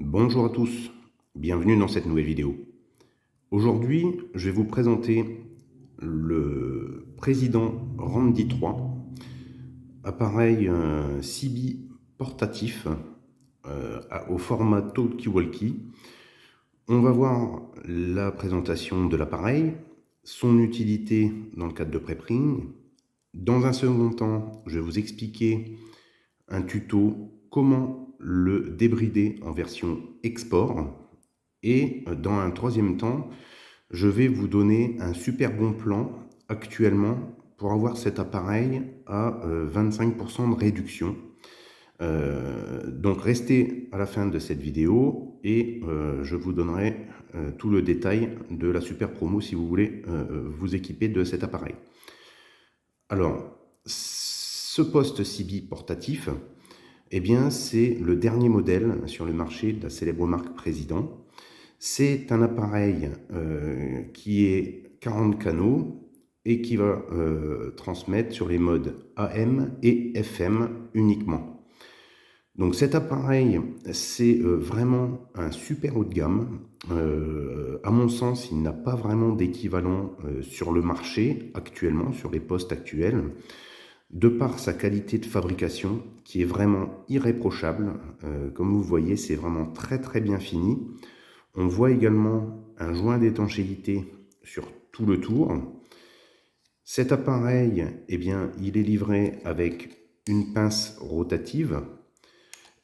Bonjour à tous, bienvenue dans cette nouvelle vidéo. Aujourd'hui, je vais vous présenter le Président Randy 3, appareil CB portatif au format talkie-walkie. On va voir la présentation de l'appareil, son utilité dans le cadre de preprint. Dans un second temps, je vais vous expliquer un tuto comment le débrider en version export. Et dans un troisième temps, je vais vous donner un super bon plan actuellement pour avoir cet appareil à 25% de réduction. Donc restez à la fin de cette vidéo et je vous donnerai tout le détail de la super promo si vous voulez vous équiper de cet appareil. Alors, ce poste CB portatif, eh bien, c'est le dernier modèle sur le marché de la célèbre marque Président. C'est un appareil qui est 40 canaux et qui va transmettre sur les modes AM et FM uniquement. Donc cet appareil, c'est vraiment un super haut de gamme. À mon sens, il n'a pas vraiment d'équivalent sur le marché actuellement, sur les postes actuels, de par sa qualité de fabrication qui est vraiment irréprochable. Comme vous voyez, c'est vraiment très très bien fini. On voit également un joint d'étanchéité sur tout le tour. Cet appareil, eh bien, il est livré avec une pince rotative.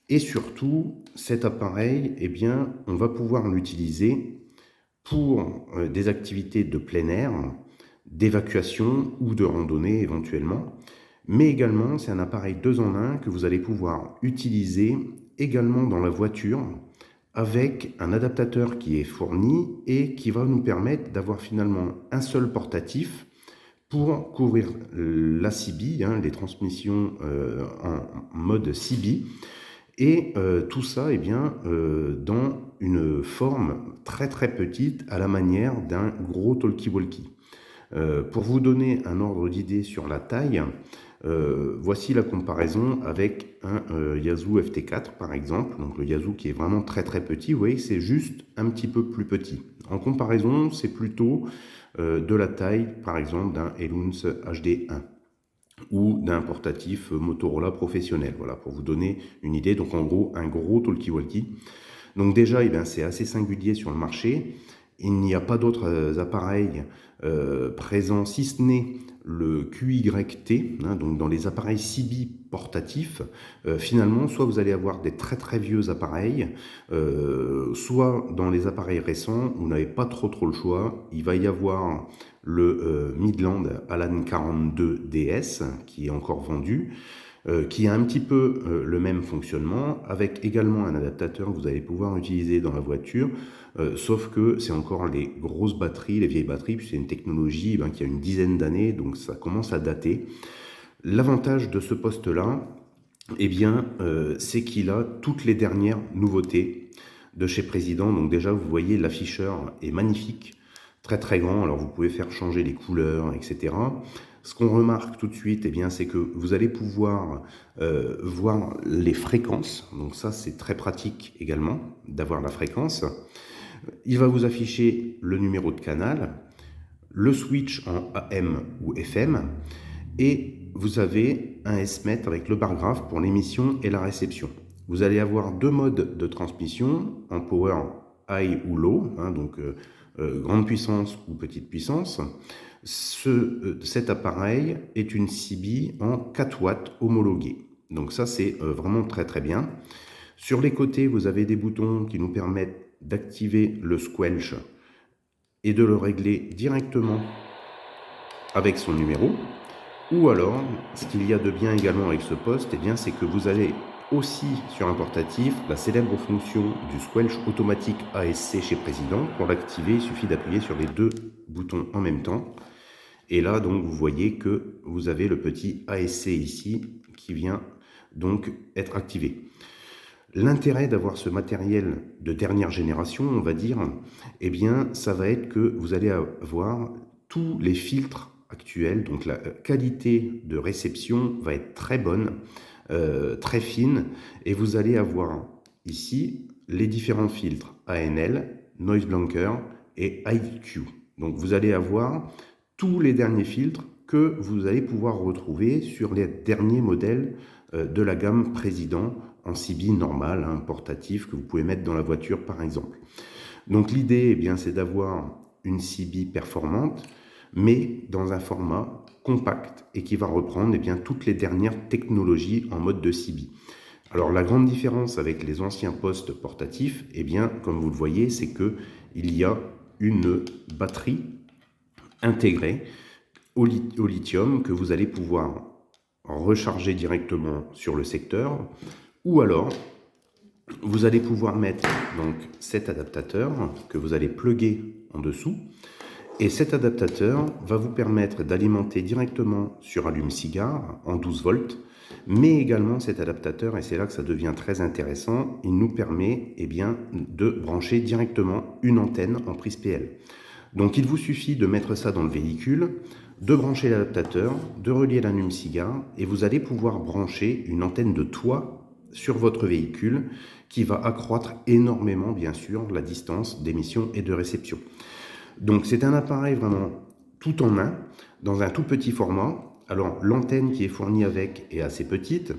Et surtout, cet appareil, eh bien, on va pouvoir l'utiliser pour des activités de plein air, d'évacuation ou de randonnée éventuellement. Mais également, c'est un appareil 2 en 1 que vous allez pouvoir utiliser également dans la voiture avec un adaptateur qui est fourni et qui va nous permettre d'avoir finalement un seul portatif pour couvrir la CB, les transmissions en mode CB. Et tout ça, eh bien, dans une forme très très petite à la manière d'un gros talkie-walkie. Pour vous donner un ordre d'idée sur la taille, voici la comparaison avec un Yaesu FT4 par exemple. Donc le Yaesu qui est vraiment très très petit, vous voyez, c'est juste un petit peu plus petit. En comparaison, c'est plutôt de la taille par exemple d'un Eluns HD1 ou d'un portatif Motorola professionnel. Voilà, pour vous donner une idée. Donc en gros, un gros talkie-walkie. Donc déjà, eh bien, c'est assez singulier sur le marché. Il n'y a pas d'autres appareils présents, si ce n'est le QYT, donc dans les appareils CB portatifs. Finalement, soit vous allez avoir des très très vieux appareils, soit dans les appareils récents, vous n'avez pas trop le choix. Il va y avoir le Midland Alan 42 DS qui est encore vendu, qui a un petit peu le même fonctionnement, avec également un adaptateur que vous allez pouvoir utiliser dans la voiture, sauf que c'est encore les grosses batteries, les vieilles batteries, puis c'est une technologie qui a une dizaine d'années, donc ça commence à dater. L'avantage de ce poste-là, eh bien, c'est qu'il a toutes les dernières nouveautés de chez Président. Donc déjà, vous voyez, l'afficheur est magnifique, très très grand, alors vous pouvez faire changer les couleurs, etc. Ce qu'on remarque tout de suite, eh bien, c'est que vous allez pouvoir voir les fréquences. Donc ça, c'est très pratique également d'avoir la fréquence. Il va vous afficher le numéro de canal, le switch en AM ou FM, et vous avez un S-MET avec le bar graphe pour l'émission et la réception. Vous allez avoir deux modes de transmission, en power high ou low, donc grande puissance ou petite puissance. Cet appareil est une CB en 4 watts homologuée. Donc ça, c'est vraiment très très bien. Sur les côtés, vous avez des boutons qui nous permettent d'activer le squelch et de le régler directement avec son numéro. Ou alors, ce qu'il y a de bien également avec ce poste, eh bien, c'est que vous avez aussi sur un portatif la célèbre fonction du squelch automatique ASC chez Président. Pour l'activer, il suffit d'appuyer sur les deux boutons en même temps. Et là, donc, vous voyez que vous avez le petit ASC ici qui vient donc être activé. L'intérêt d'avoir ce matériel de dernière génération, on va dire, eh bien, ça va être que vous allez avoir tous les filtres actuels, donc la qualité de réception va être très bonne, très fine, et vous allez avoir ici les différents filtres ANL, Noise Blanker et IQ. Donc vous allez avoir tous les derniers filtres que vous allez pouvoir retrouver sur les derniers modèles de la gamme Président en CB normal, hein, portatif, que vous pouvez mettre dans la voiture par exemple. Donc l'idée, eh bien, c'est d'avoir une CB performante, mais dans un format compact et qui va reprendre eh bien, toutes les dernières technologies en mode de CB. Alors la grande différence avec les anciens postes portatifs, eh bien, comme vous le voyez, c'est qu'il y a une batterie intégrée au lithium que vous allez pouvoir recharger directement sur le secteur, ou alors vous allez pouvoir mettre donc cet adaptateur que vous allez plugger en dessous, et cet adaptateur va vous permettre d'alimenter directement sur allume-cigare en 12 volts, mais également cet adaptateur, et c'est là que ça devient très intéressant, il nous permet eh bien, de brancher directement une antenne en prise PL. Donc il vous suffit de mettre ça dans le véhicule, de brancher l'adaptateur, de relier l'allume-cigare, et vous allez pouvoir brancher une antenne de toit sur votre véhicule qui va accroître énormément, bien sûr, la distance d'émission et de réception. Donc c'est un appareil vraiment tout en main, dans un tout petit format. Alors l'antenne qui est fournie avec est assez petite.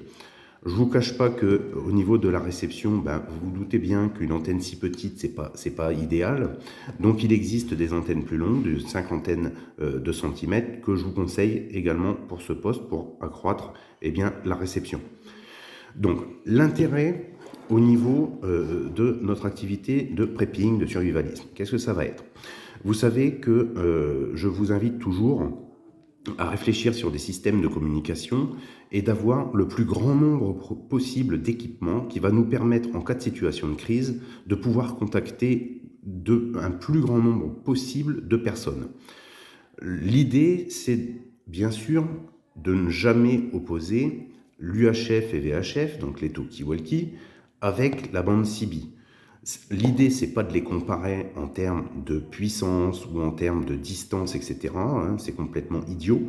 Je ne vous cache pas qu'au niveau de la réception, vous vous doutez bien qu'une antenne si petite, c'est pas idéal. Donc il existe des antennes plus longues, de 50 de centimètres, que je vous conseille également pour ce poste, pour accroître eh bien, la réception. Donc l'intérêt au niveau de notre activité de prepping, de survivalisme, qu'est-ce que ça va être? Vous savez que je vous invite toujours à réfléchir sur des systèmes de communication et d'avoir le plus grand nombre possible d'équipements qui va nous permettre, en cas de situation de crise, de pouvoir contacter un plus grand nombre possible de personnes. L'idée, c'est bien sûr de ne jamais opposer l'UHF et VHF, donc les talkie-walkie, avec la bande CB. L'idée, c'est pas de les comparer en termes de puissance ou en termes de distance, etc. Hein, c'est complètement idiot.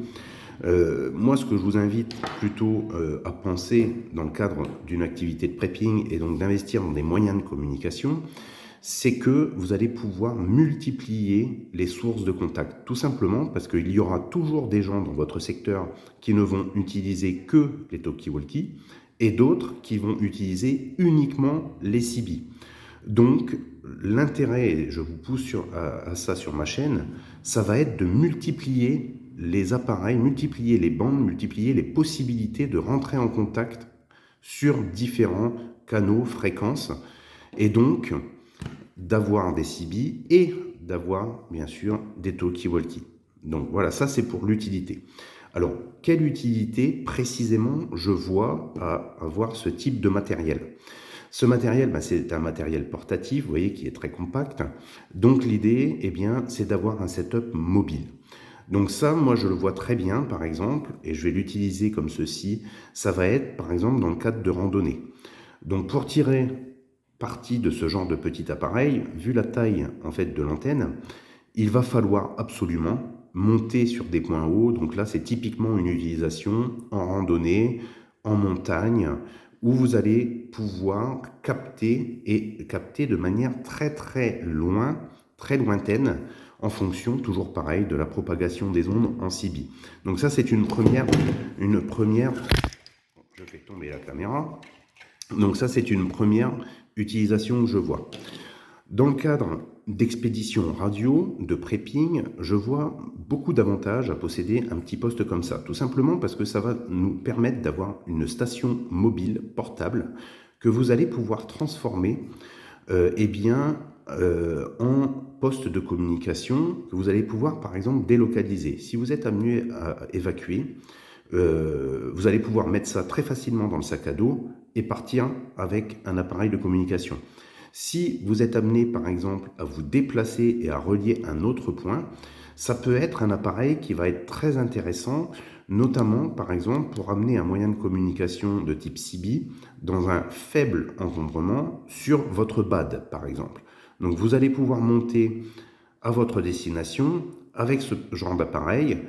Moi, ce que je vous invite plutôt à penser dans le cadre d'une activité de prepping et donc d'investir dans des moyens de communication, c'est que vous allez pouvoir multiplier les sources de contact. Tout simplement parce qu'il y aura toujours des gens dans votre secteur qui ne vont utiliser que les talkie-walkie et d'autres qui vont utiliser uniquement les CB. Donc, l'intérêt, et je vous pousse à ça sur ma chaîne, ça va être de multiplier les appareils, multiplier les bandes, multiplier les possibilités de rentrer en contact sur différents canaux, fréquences, et donc d'avoir des CB et d'avoir, bien sûr, des talkie-walkie. Donc voilà, ça c'est pour l'utilité. Alors, quelle utilité précisément je vois à avoir ce type de matériel ? Ce matériel, c'est un matériel portatif, vous voyez, qui est très compact. Donc l'idée, eh bien, c'est d'avoir un setup mobile. Donc ça, moi, je le vois très bien, par exemple, et je vais l'utiliser comme ceci. Ça va être, par exemple, dans le cadre de randonnée. Donc pour tirer parti de ce genre de petit appareil, vu la taille, en fait, de l'antenne, il va falloir absolument monter sur des points hauts. Donc là, c'est typiquement une utilisation en randonnée, en montagne, où vous allez pouvoir capter de manière très très loin, très lointaine, en fonction, toujours pareil, de la propagation des ondes en CB. Donc ça, c'est une première, je fais tomber la caméra. Donc ça, c'est une première utilisation que je vois. Dans le cadre d'expédition radio, de prepping, je vois beaucoup d'avantages à posséder un petit poste comme ça. Tout simplement parce que ça va nous permettre d'avoir une station mobile portable que vous allez pouvoir transformer en poste de communication que vous allez pouvoir par exemple délocaliser. Si vous êtes amené à évacuer, vous allez pouvoir mettre ça très facilement dans le sac à dos et partir avec un appareil de communication. Si vous êtes amené, par exemple, à vous déplacer et à relier un autre point, ça peut être un appareil qui va être très intéressant, notamment, par exemple, pour amener un moyen de communication de type CB dans un faible encombrement sur votre BAD, par exemple. Donc, vous allez pouvoir monter à votre destination avec ce genre d'appareil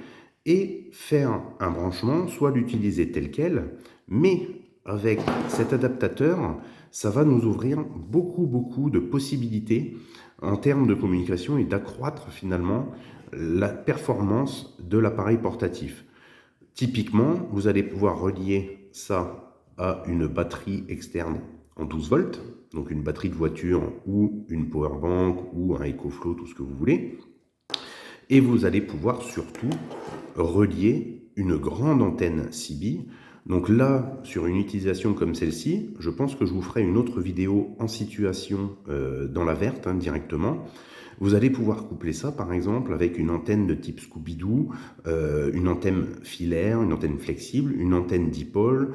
et faire un branchement, soit l'utiliser tel quel, mais avec cet adaptateur, ça va nous ouvrir beaucoup de possibilités en termes de communication et d'accroître finalement la performance de l'appareil portatif. Typiquement, vous allez pouvoir relier ça à une batterie externe en 12 volts, donc une batterie de voiture ou une powerbank ou un EcoFlow, tout ce que vous voulez. Et vous allez pouvoir surtout relier une grande antenne CB. Donc là, sur une utilisation comme celle-ci, je pense que je vous ferai une autre vidéo en situation dans la verte directement. Vous allez pouvoir coupler ça, par exemple, avec une antenne de type Scooby-Doo, une antenne filaire, une antenne flexible, une antenne dipôle,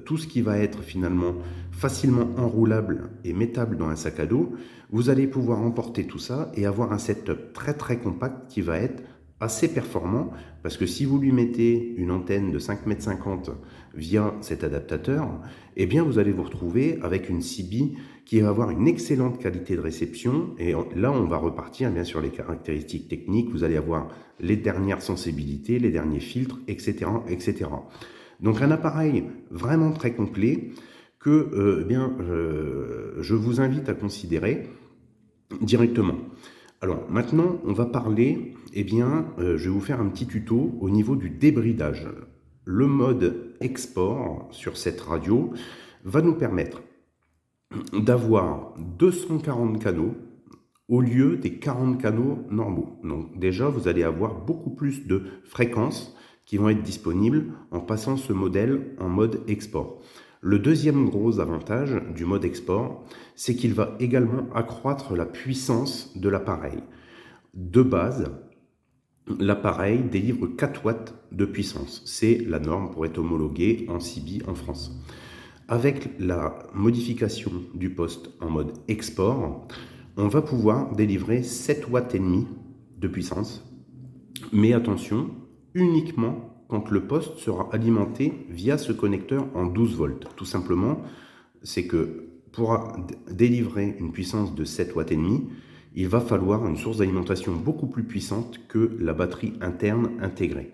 tout ce qui va être finalement facilement enroulable et mettable dans un sac à dos. Vous allez pouvoir emporter tout ça et avoir un setup très compact qui va être assez performant, parce que si vous lui mettez une antenne de 5,50 m via cet adaptateur, eh bien vous allez vous retrouver avec une CB qui va avoir une excellente qualité de réception. Et là, on va repartir bien sur les caractéristiques techniques. Vous allez avoir les dernières sensibilités, les derniers filtres, etc. etc. Donc un appareil vraiment très complet que je vous invite à considérer directement. Alors maintenant, on va parler, je vais vous faire un petit tuto au niveau du débridage. Le mode export sur cette radio va nous permettre d'avoir 240 canaux au lieu des 40 canaux normaux. Donc déjà, vous allez avoir beaucoup plus de fréquences qui vont être disponibles en passant ce modèle en mode export. Le deuxième gros avantage du mode export, c'est qu'il va également accroître la puissance de l'appareil. De base, l'appareil délivre 4 watts de puissance. C'est la norme pour être homologué en CB en France. Avec la modification du poste en mode export, on va pouvoir délivrer 7 watts et demi de puissance. Mais attention, uniquement quand le poste sera alimenté via ce connecteur en 12 volts. Tout simplement, c'est que pour délivrer une puissance de 7 watts et demi, il va falloir une source d'alimentation beaucoup plus puissante que la batterie interne intégrée.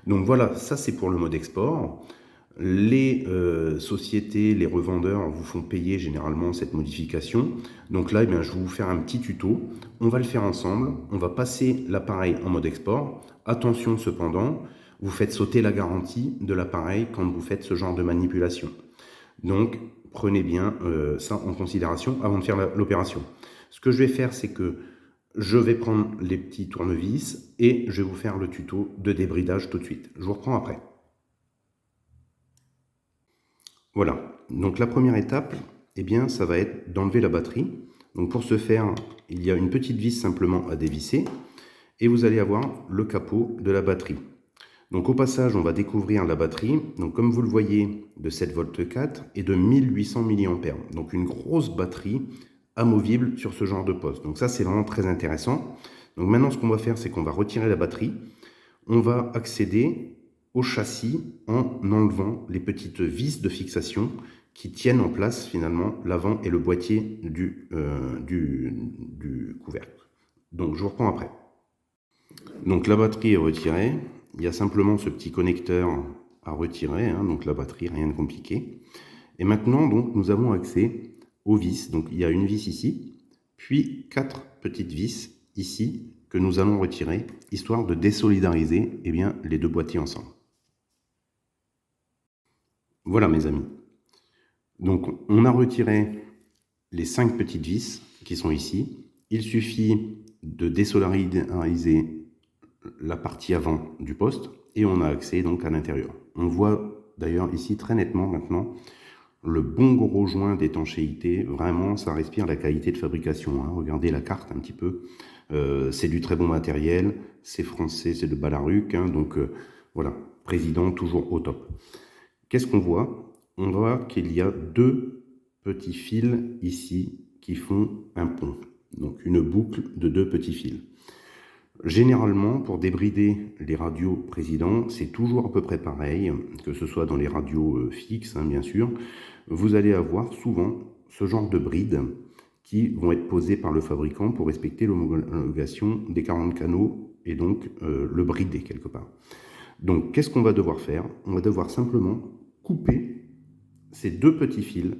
Donc voilà, ça c'est pour le mode export. Les sociétés, les revendeurs vous font payer généralement cette modification. Donc là, je vais vous faire un petit tuto. On va le faire ensemble. On va passer l'appareil en mode export. Attention cependant, vous faites sauter la garantie de l'appareil quand vous faites ce genre de manipulation. Donc, prenez bien ça en considération avant de faire l'opération. Ce que je vais faire, c'est que je vais prendre les petits tournevis et je vais vous faire le tuto de débridage tout de suite. Je vous reprends après. Voilà, donc la première étape, ça va être d'enlever la batterie. Donc pour ce faire, il y a une petite vis simplement à dévisser et vous allez avoir le capot de la batterie. Donc au passage, on va découvrir la batterie, donc comme vous le voyez, de 7,4 V et de 1800 mAh. Donc une grosse batterie amovible sur ce genre de poste. Donc ça, c'est vraiment très intéressant. Donc maintenant, ce qu'on va faire, c'est qu'on va retirer la batterie. On va accéder au châssis en enlevant les petites vis de fixation qui tiennent en place finalement l'avant et le boîtier du couvercle. Donc je vous reprends après. Donc la batterie est retirée. Il y a simplement ce petit connecteur à retirer, donc la batterie, rien de compliqué. Et maintenant, donc, nous avons accès aux vis. Donc il y a une vis ici, puis 4 petites vis ici que nous allons retirer, histoire de désolidariser les deux boîtiers ensemble. Voilà mes amis. Donc on a retiré les 5 petites vis qui sont ici. Il suffit de désolidariser la partie avant du poste et on a accès donc à l'intérieur. On voit d'ailleurs ici très nettement maintenant le bon gros joint d'étanchéité. Vraiment, ça respire la qualité de fabrication. Regardez la carte un petit peu. C'est du très bon matériel. C'est français, c'est de Balaruc. Donc voilà, président toujours au top. Qu'est-ce qu'on voit? On voit qu'il y a 2 petits fils ici qui font un pont. Donc une boucle de 2 petits fils. Généralement, pour débrider les radios présidents, c'est toujours à peu près pareil, que ce soit dans les radios fixes, bien sûr. Vous allez avoir souvent ce genre de brides qui vont être posées par le fabricant pour respecter l'homologation des 40 canaux et donc le brider quelque part. Donc, qu'est-ce qu'on va devoir faire? On va devoir simplement couper ces 2 petits fils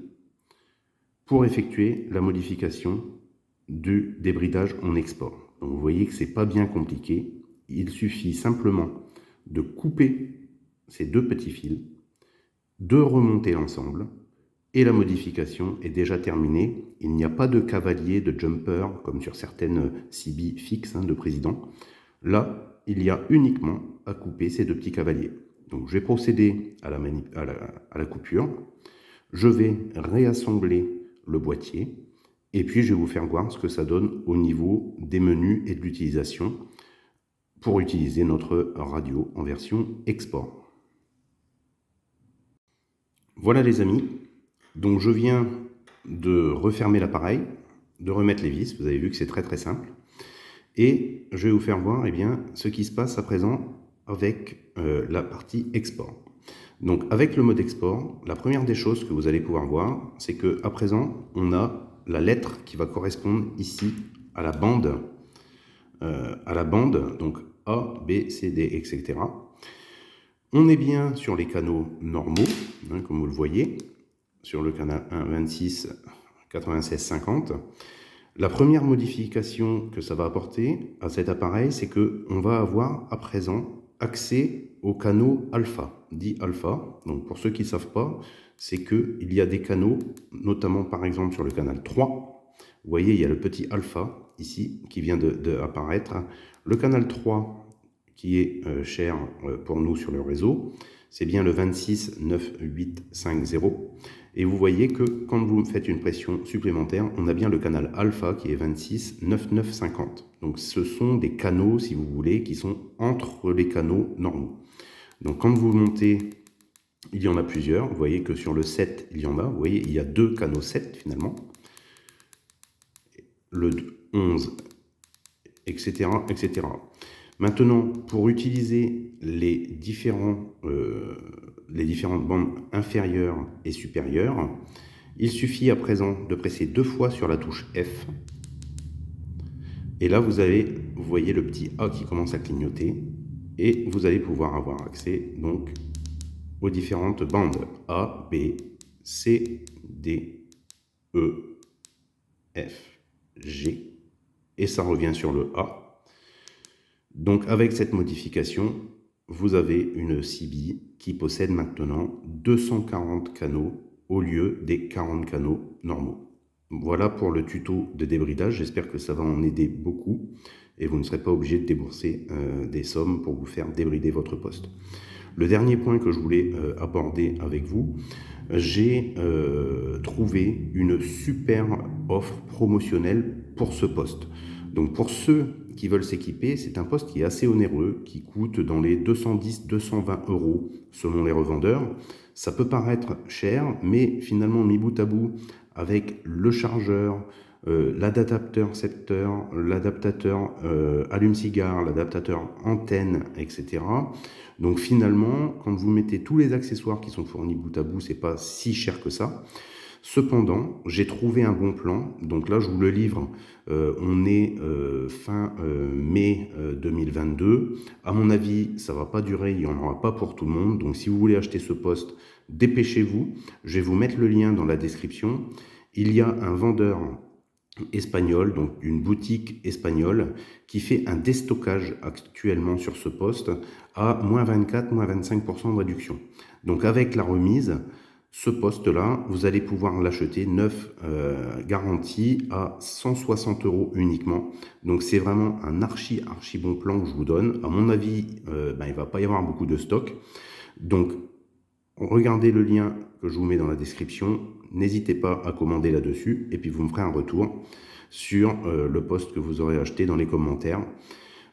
pour effectuer la modification du débridage en export. Donc vous voyez que ce n'est pas bien compliqué. Il suffit simplement de couper ces deux petits fils, de remonter l'ensemble, et la modification est déjà terminée. Il n'y a pas de cavalier, de jumper, comme sur certaines CB fixes de président. Là, il y a uniquement à couper ces deux petits cavaliers. Donc je vais procéder à la coupure. Je vais réassembler le boîtier et puis je vais vous faire voir ce que ça donne au niveau des menus et de l'utilisation pour utiliser notre radio en version export. Voilà les amis, donc je viens de refermer l'appareil, de remettre les vis, vous avez vu que c'est très simple, et je vais vous faire voir ce qui se passe à présent avec la partie export. Donc avec le mode export, la première des choses que vous allez pouvoir voir, c'est qu'à présent, on a la lettre qui va correspondre ici à la bande, donc A, B, C, D, etc. On est bien sur les canaux normaux, comme vous le voyez, sur le canal 1, 26, 96, 50. La première modification que ça va apporter à cet appareil, c'est qu'on va avoir à présent accès aux canaux alpha, dit alpha. Donc pour ceux qui ne savent pas, c'est qu'il y a des canaux, notamment par exemple sur le canal 3. Vous voyez, il y a le petit alpha ici qui vient d'apparaître. Le canal 3 qui est cher pour nous sur le réseau, c'est bien le 26 9850. Et vous voyez que quand vous faites une pression supplémentaire, on a bien le canal alpha qui est 26 9950. Donc ce sont des canaux, si vous voulez, qui sont entre les canaux normaux. Donc quand vous montez, il y en a plusieurs. Vous voyez que sur le 7, il y en a. Vous voyez, il y a deux canaux 7 finalement. Le 11, etc., etc. Maintenant, pour utiliser les différentes bandes inférieures et supérieures, il suffit à présent de presser 2 fois sur la touche F. Et là, vous voyez le petit A qui commence à clignoter. Et vous allez pouvoir avoir accès donc aux différentes bandes A, B, C, D, E, F, G. Et ça revient sur le A. Donc avec cette modification, vous avez une CB qui possède maintenant 240 canaux au lieu des 40 canaux normaux. Voilà pour le tuto de débridage, j'espère que ça va en aider beaucoup et vous ne serez pas obligé de débourser des sommes pour vous faire débrider votre poste. Le dernier point que je voulais aborder avec vous, j'ai trouvé une super offre promotionnelle pour ce poste. Donc pour ceux qui veulent s'équiper, c'est un poste qui est assez onéreux, qui coûte dans les 210-220 € selon les revendeurs. Ça peut paraître cher, mais finalement mis bout à bout avec le chargeur, l'adaptateur secteur, l'adaptateur allume-cigare, l'adaptateur antenne, etc. Donc finalement, quand vous mettez tous les accessoires qui sont fournis bout à bout, c'est pas si cher que ça. Cependant, j'ai trouvé un bon plan, donc là je vous le livre, on est fin mai 2022. À mon avis, ça ne va pas durer, il n'y en aura pas pour tout le monde, donc si vous voulez acheter ce poste, dépêchez-vous. Je vais vous mettre le lien dans la description. Il y a un vendeur espagnol, donc une boutique espagnole, qui fait un déstockage actuellement sur ce poste à moins 24, moins 25% de réduction. Donc avec la remise, ce poste-là, vous allez pouvoir l'acheter neuf garanti à 160 € uniquement. Donc c'est vraiment un archi bon plan que je vous donne. À mon avis, il ne va pas y avoir beaucoup de stock. Donc regardez le lien que je vous mets dans la description. N'hésitez pas à commander là-dessus et puis vous me ferez un retour sur le poste que vous aurez acheté dans les commentaires.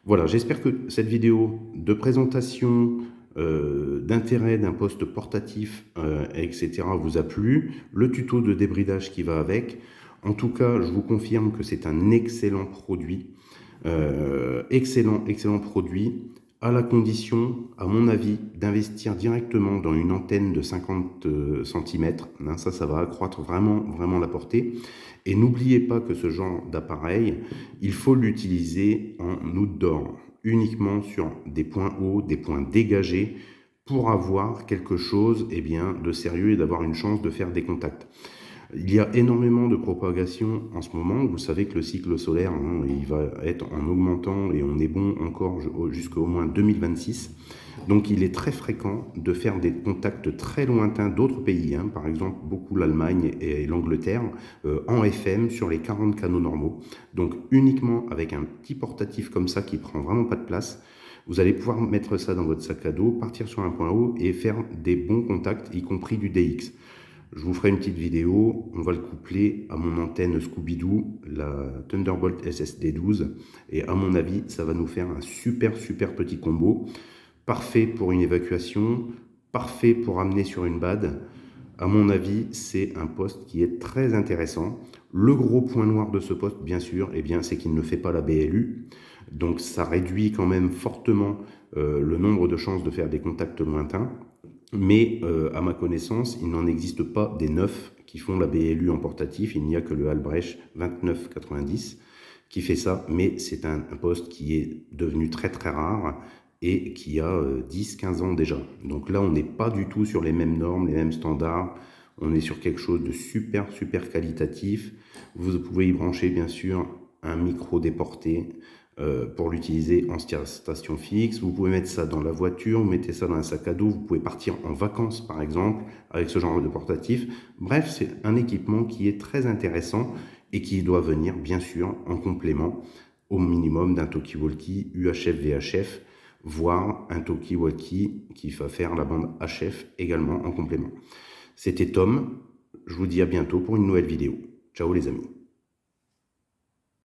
Voilà, j'espère que cette vidéo de présentation d'intérêt d'un poste portatif, etc. vous a plu. Le tuto de débridage qui va avec. En tout cas, je vous confirme que c'est un excellent produit. Excellent produit, à la condition, à mon avis, d'investir directement dans une antenne de 50 cm. Ça va accroître vraiment la portée. Et n'oubliez pas que ce genre d'appareil, il faut l'utiliser en outdoor, uniquement sur des points hauts, des points dégagés, pour avoir quelque chose de sérieux et d'avoir une chance de faire des contacts. Il y a énormément de propagation en ce moment. Vous savez que le cycle solaire, hein, il va être en augmentant et on est bon encore jusqu'au moins 2026. Donc il est très fréquent de faire des contacts très lointains d'autres pays, hein, par exemple beaucoup l'Allemagne et l'Angleterre, en FM sur les 40 canaux normaux. Donc uniquement avec un petit portatif comme ça qui prend vraiment pas de place, vous allez pouvoir mettre ça dans votre sac à dos, partir sur un point haut et faire des bons contacts, y compris du DX. Je vous ferai une petite vidéo, on va le coupler à mon antenne Scooby-Doo, la Thunderbolt SSD12, et à mon avis, ça va nous faire un super petit combo, parfait pour une évacuation, parfait pour amener sur une BAD. À mon avis, c'est un poste qui est très intéressant. Le gros point noir de ce poste, bien sûr, eh bien, c'est qu'il ne fait pas la BLU, donc ça réduit quand même fortement le nombre de chances de faire des contacts lointains. Mais à ma connaissance, il n'en existe pas des 9 qui font la BLU en portatif. Il n'y a que le Albrecht 2990 qui fait ça, mais c'est un poste qui est devenu très rare et qui a 10-15 ans déjà. Donc là, on n'est pas du tout sur les mêmes normes, les mêmes standards. On est sur quelque chose de super qualitatif. Vous pouvez y brancher bien sûr un micro déporté pour l'utiliser en station fixe. Vous pouvez mettre ça dans la voiture, vous mettez ça dans un sac à dos, vous pouvez partir en vacances par exemple avec ce genre de portatif. Bref, c'est un équipement qui est très intéressant et qui doit venir bien sûr en complément au minimum d'un talkie-walkie UHF-VHF, voire un talkie-walkie qui va faire la bande HF également en complément. C'était Tom, je vous dis à bientôt pour une nouvelle vidéo. Ciao les amis.